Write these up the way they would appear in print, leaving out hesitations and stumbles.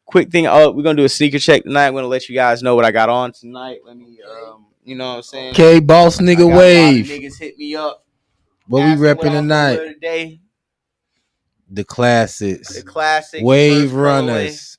quick thing. Oh, we're gonna do a sneaker check tonight. I'm gonna let you guys know what I got on tonight. Let me, you know what I'm saying? Okay, boss I nigga got a lot of wave. niggas hit me up. What we Asking what repping I was gonna tonight? wear today. The classics. The classic Wave first colorway. runners.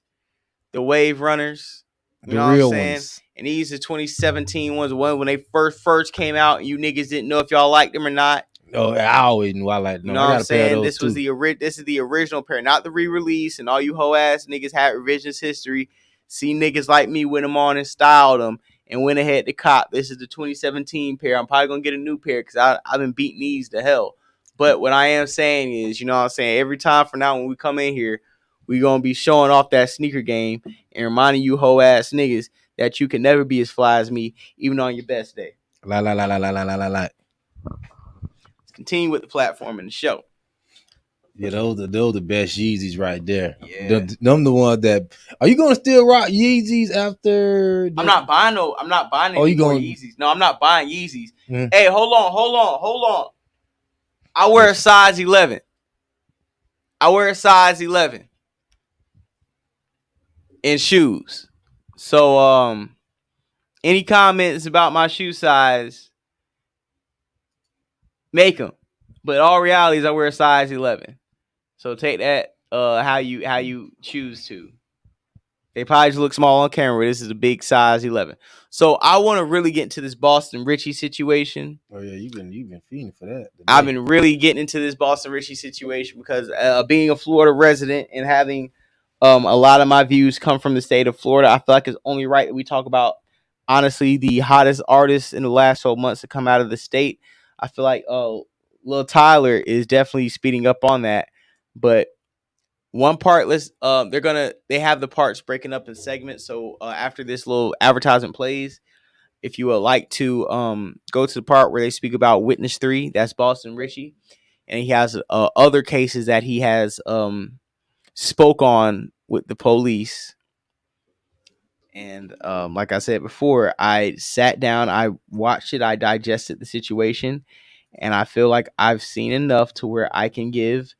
The wave runners. You The know what I'm real saying? ones. And these are 2017 ones. One when they first came out, and you niggas didn't know if y'all liked them or not. Oh, I always knew I like them. You know I what got I'm a pair of saying? those This was too. this is the original pair, not the re-release. And all you hoe ass niggas had revisionist history. See niggas like me with them on and styled them and went ahead to cop. This is the 2017 pair. I'm probably gonna get a new pair because I've been beating these to hell. But what I am saying is, you know what I'm saying, every time from now when we come in here, we gonna be showing off that sneaker game and reminding you hoe ass niggas that you can never be as fly as me, even on your best day. La la la la la la la la. Let's continue with the platform and the show. Yeah, those are the best Yeezys right there. Yeah. Them the ones that. Are you gonna still rock Yeezys after? I'm not buying any more Yeezys. No, I'm not buying Yeezys. Mm. Hey, hold on. I wear a size 11. In shoes. So any comments about my shoe size, make them. But all reality is I wear a size 11. So take that how you choose to. They probably just look small on camera. This is a big size 11. So I want to really get into this Boston Richey situation. Oh yeah, you've been feeding for that. Today. I've been really getting into this Boston Richey situation because being a Florida resident and having a lot of my views come from the state of Florida, I feel like it's only right that we talk about honestly the hottest artists in the last 12 months to come out of the state. I feel like Lil Tyler is definitely speeding up on that, but one part, they have the parts breaking up in segments. So after this little advertisement plays, if you would like to go to the part where they speak about Witness 3, that's Boston Richey, and he has other cases that he has spoke on with the police. And like I said before, I sat down, I watched it, I digested the situation, and I feel like I've seen enough to where I can give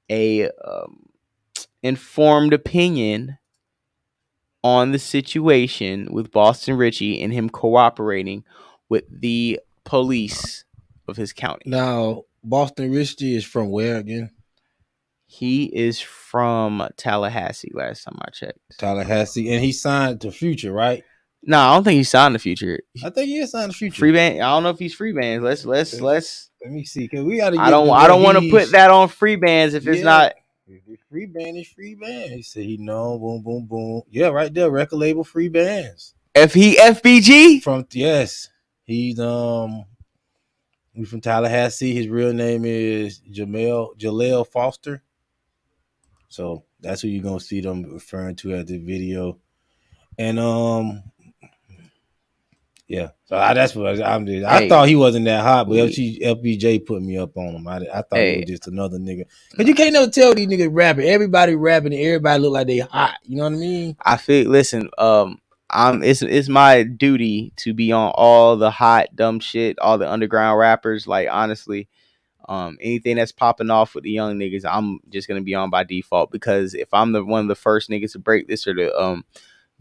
a informed opinion on the situation with Boston Richey and him cooperating with the police of his county. Now, Boston Richey is from where again? He is from Tallahassee. Last time I checked, Tallahassee, and he signed to Future, right? No, I don't think he signed the Future. I think he is signed to Future. Free band. I don't know if he's free bands. Let's. Let me see, cause we gotta. I don't want to put that on free bands if it's not. Free band is free band. He said he know. Boom, boom, boom. Yeah, right there. Record label free bands. If he FBG from he's from Tallahassee. His real name is Jaleel Foster. So that's who you're gonna see them referring to at the video. And yeah. So that's what I'm doing. I thought he wasn't that hot, but FBJ put me up on him. I thought he was just another nigga. Cause you can't never tell these niggas rapping. Everybody rapping and everybody look like they hot. You know what I mean? I feel. Listen, it's my duty to be on all the hot dumb shit, all the underground rappers. Like honestly, anything that's popping off with the young niggas, I'm just gonna be on by default because if I'm one of the first niggas to break this or to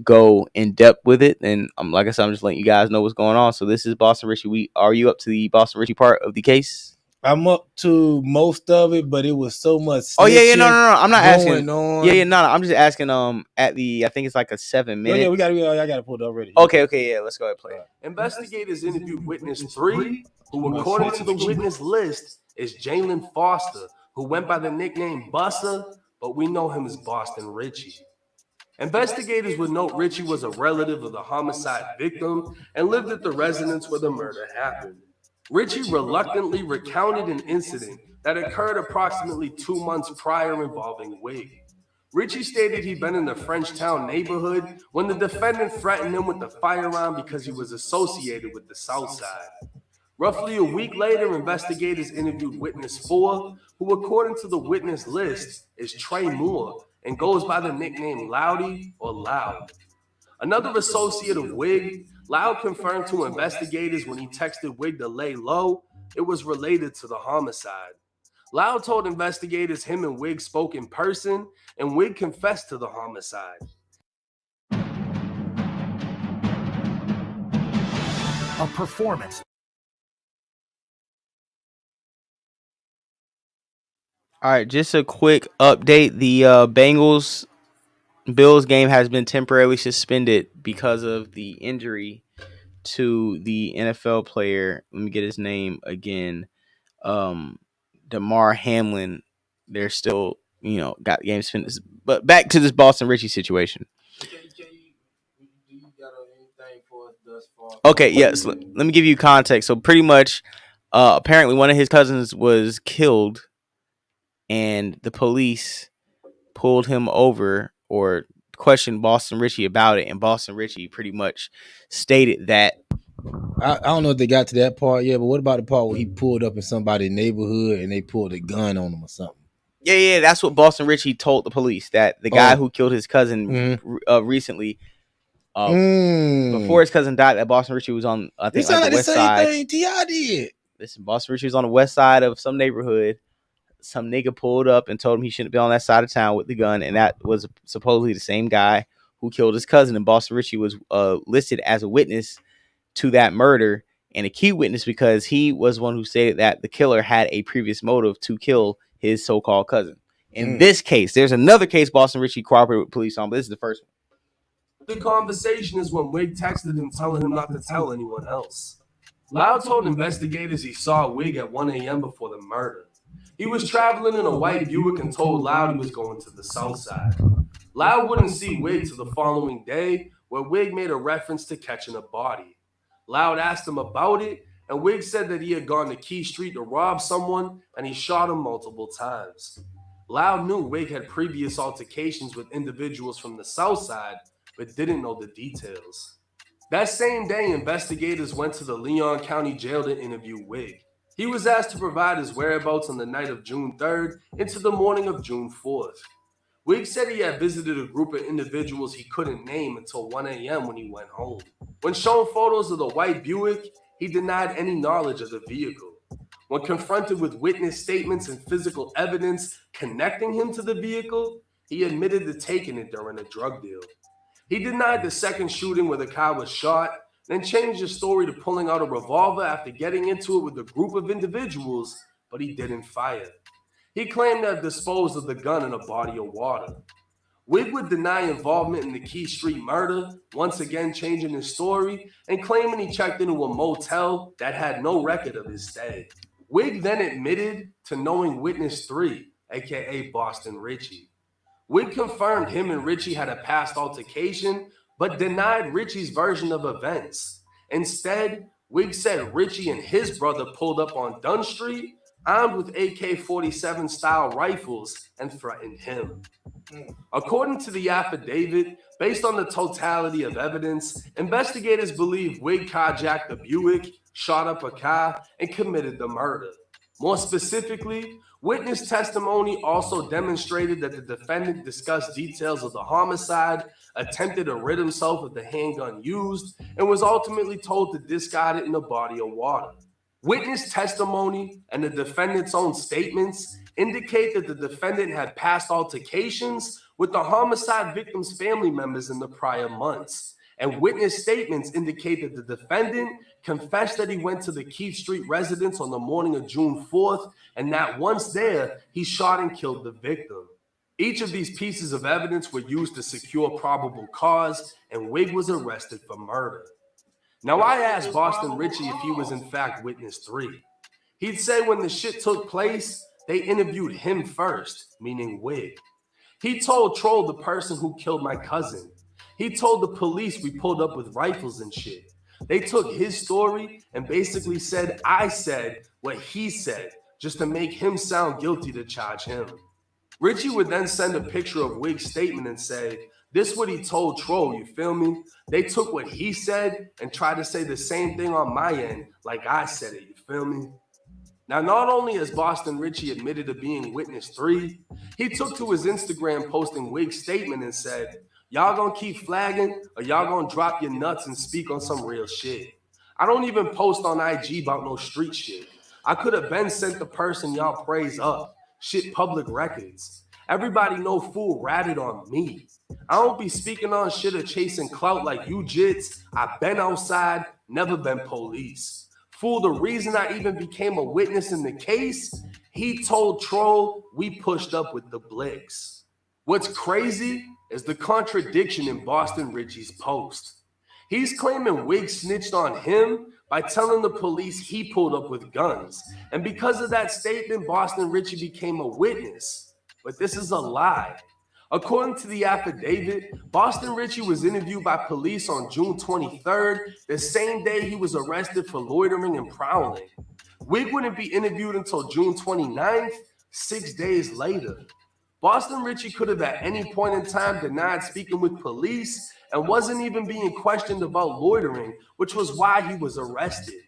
go in depth with it, then like I said, I'm just letting you guys know what's going on. So this is Boston Richey. Are you up to the Boston Richey part of the case? I'm up to most of it, but it was so much. Oh yeah, no. I'm not asking. On. Yeah, no. I'm just asking. At the, I think it's like a 7 minute. Oh, yeah, I got to pull it up already. Okay, yeah. Let's go ahead and play it. Investigators interviewed witness 3, who according to the witness list is Jalen Foster, who went by the nickname Bussa, but we know him as Boston Richey. Investigators would note Richey was a relative of the homicide victim and lived at the residence where the murder happened. Richey reluctantly recounted an incident that occurred approximately 2 months prior involving Wig. Richey stated he'd been in the Frenchtown neighborhood when the defendant threatened him with a firearm because he was associated with the South Side. Roughly a week later, investigators interviewed witness 4, who according to the witness list is Trey Moore and goes by the nickname Loudy or Loud. Another associate of Wig, Loud confirmed to investigators when he texted Wig to lay low, it was related to the homicide. Loud told investigators him and Wig spoke in person, and Wig confessed to the homicide. a performance. All right, just a quick update. The Bengals Bills game has been temporarily suspended because of the injury to the NFL player. Let me get his name again. Damar Hamlin. They're still, got games finished. But back to this Boston Richey situation. Okay, yes. Let me give you context. So pretty much, apparently one of his cousins was killed, and the police pulled him over or questioned Boston Richey about it, and Boston Richey pretty much stated that. I don't know if they got to that part yet, but what about the part where he pulled up in somebody's neighborhood and they pulled a gun on him or something? Yeah, that's what Boston Richey told the police, that the guy who killed his cousin recently, before his cousin died, that Boston Richey was on, I think, like the west side. Thing T.I. did. Listen, Boston Richey was on the west side of some neighborhood. Some nigga pulled up and told him he shouldn't be on that side of town with the gun, and that was supposedly the same guy who killed his cousin. And Boston Richey was listed as a witness to that murder, and a key witness because he was one who stated that the killer had a previous motive to kill his so-called cousin. In this case, there's another case Boston Richey cooperated with police on, but this is the first one. The conversation is when Wig texted him telling him not to tell anyone else. Loud told investigators he saw Wig at 1 a.m. before the murder. He was traveling in a white Buick and told Loud he was going to the south side. Loud wouldn't see Wig till the following day, where Wig made a reference to catching a body. Loud asked him about it, and Wig said that he had gone to Key Street to rob someone, and he shot him multiple times. Loud knew Wig had previous altercations with individuals from the south side, but didn't know the details. That same day, investigators went to the Leon County Jail to interview Wig. He was asked to provide his whereabouts on the night of June 3rd into the morning of June 4th. Wig said he had visited a group of individuals he couldn't name until 1 a.m. when he went home. When shown photos of the white Buick, he denied any knowledge of the vehicle. When confronted with witness statements and physical evidence connecting him to the vehicle, he admitted to taking it during a drug deal. He denied the second shooting where the car was shot, then changed his story to pulling out a revolver after getting into it with a group of individuals, but he didn't fire. He claimed to have disposed of the gun in a body of water. Wig would deny involvement in the Key Street murder, once again changing his story and claiming he checked into a motel that had no record of his stay. Wig then admitted to knowing Witness 3, aka Boston Richey. Wig confirmed him and Richey had a past altercation, but denied Richey's version of events. Instead, Wig said Richey and his brother pulled up on Dunn Street, armed with AK-47 style rifles, and threatened him. According to the affidavit, based on the totality of evidence, investigators believe Wig carjacked the Buick, shot up a car, and committed the murder. More specifically, witness testimony also demonstrated that the defendant discussed details of the homicide, attempted to rid himself of the handgun used, and was ultimately told to discard it in a body of water. Witness testimony and the defendant's own statements indicate that the defendant had past altercations with the homicide victim's family members in the prior months. And witness statements indicate that the defendant confessed that he went to the Keith Street residence on the morning of June 4th, and that once there, he shot and killed the victim. Each of these pieces of evidence were used to secure probable cause, and Wig was arrested for murder. Now, I asked Boston Richey if he was in fact Witness 3. He'd say when the shit took place, they interviewed him first, meaning Wig. He told Troll the person who killed my cousin. He told the police we pulled up with rifles and shit. They took his story and basically said I said what he said, just to make him sound guilty to charge him. Richey would then send a picture of Wig's statement and say, this what he told Troll, you feel me? They took what he said and tried to say the same thing on my end, like I said it, you feel me? Now, not only has Boston Richey admitted to being Witness 3, he took to his Instagram posting Wig's statement and said, y'all gonna keep flagging or y'all gonna drop your nuts and speak on some real shit. I don't even post on IG about no street shit. I could have been sent the person y'all praise up. Shit, public records. Everybody know fool ratted on me. I don't be speaking on shit or chasing clout like you jits. I been outside, never been police. Fool, the reason I even became a witness in the case, he told Troll we pushed up with the Blicks. What's crazy is the contradiction in Boston Ritchie's post. He's claiming Wig snitched on him by telling the police he pulled up with guns. And because of that statement, Boston Ritchie became a witness. But this is a lie. According to the affidavit, Boston Ritchie was interviewed by police on June 23rd, the same day he was arrested for loitering and prowling. Wig wouldn't be interviewed until June 29th, 6 days later. Boston Ritchie could have at any point in time denied speaking with police and wasn't even being questioned about loitering, which was why he was arrested.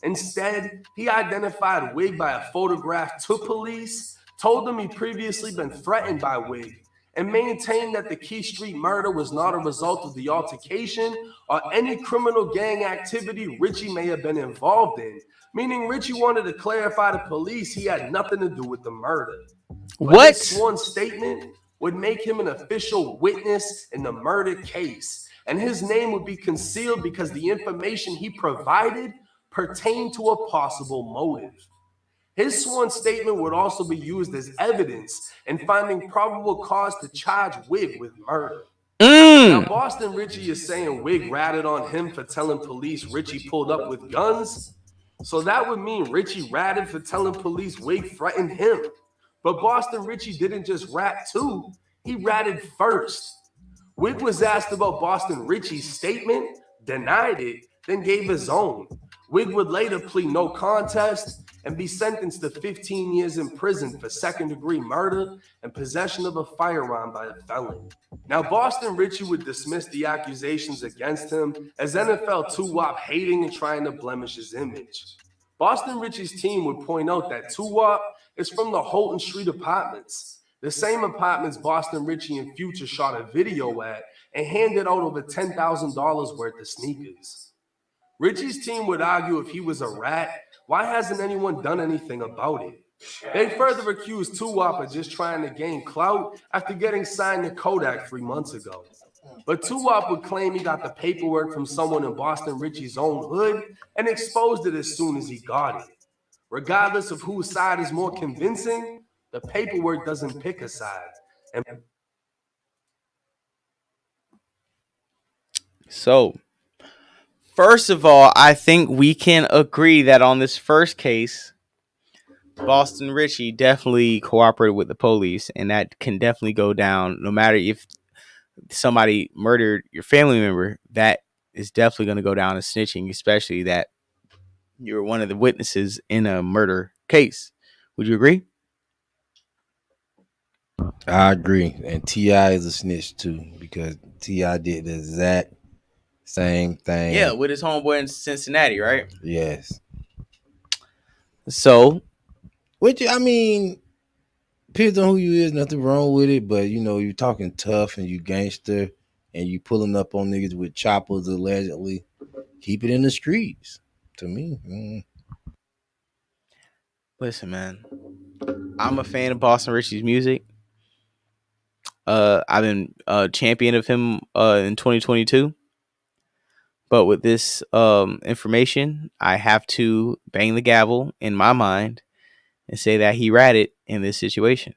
Instead, he identified Wig by a photograph to police, told them he'd previously been threatened by Wig, and maintained that the Key Street murder was not a result of the altercation or any criminal gang activity Ritchie may have been involved in, meaning Ritchie wanted to clarify to police he had nothing to do with the murder. What? His sworn statement would make him an official witness in the murder case, and his name would be concealed because the information he provided pertained to a possible motive. His sworn statement would also be used as evidence in finding probable cause to charge Wig with murder. Now, Boston Ritchie is saying Wig ratted on him for telling police Ritchie pulled up with guns. So that would mean Ritchie ratted for telling police Wig threatened him. But Boston Ritchie didn't just rat too, he ratted first. Wig was asked about Boston Ritchie's statement, denied it, then gave his own. Wig would later plead no contest and be sentenced to 15 years in prison for second-degree murder and possession of a firearm by a felon. Now, Boston Ritchie would dismiss the accusations against him as NFL Tuewop hating and trying to blemish his image. Boston Ritchie's team would point out that Tuewop is from the Holton Street Apartments, the same apartments Boston Ritchie and Future shot a video at and handed out over $10,000 worth of sneakers. Ritchie's team would argue if he was a rat, why hasn't anyone done anything about it? They further accused Tuewop of just trying to gain clout after getting signed to Kodak 3 months ago. But Tuewop would claim he got the paperwork from someone in Boston Ritchie's own hood and exposed it as soon as he got it. Regardless of whose side is more convincing, the paperwork doesn't pick a side. So, first of all, I think we can agree that on this first case, Boston Ritchie definitely cooperated with the police, and that can definitely go down. No matter if somebody murdered your family member, that is definitely going to go down as snitching, especially that you're one of the witnesses in a murder case. Would you agree? I agree. And T.I. is a snitch too, because T.I. did the exact same thing. Yeah, with his homeboy in Cincinnati, right? Yes. So, which, I mean, depends on who you is, nothing wrong with it, but you know, you talking tough and you gangster and you pulling up on niggas with choppers allegedly, keep it in the streets. To me. Listen, man, I'm a fan of Boston Ritchie's music. I've been a champion of him in 2022. But with this information, I have to bang the gavel in my mind and say that he ratted in this situation.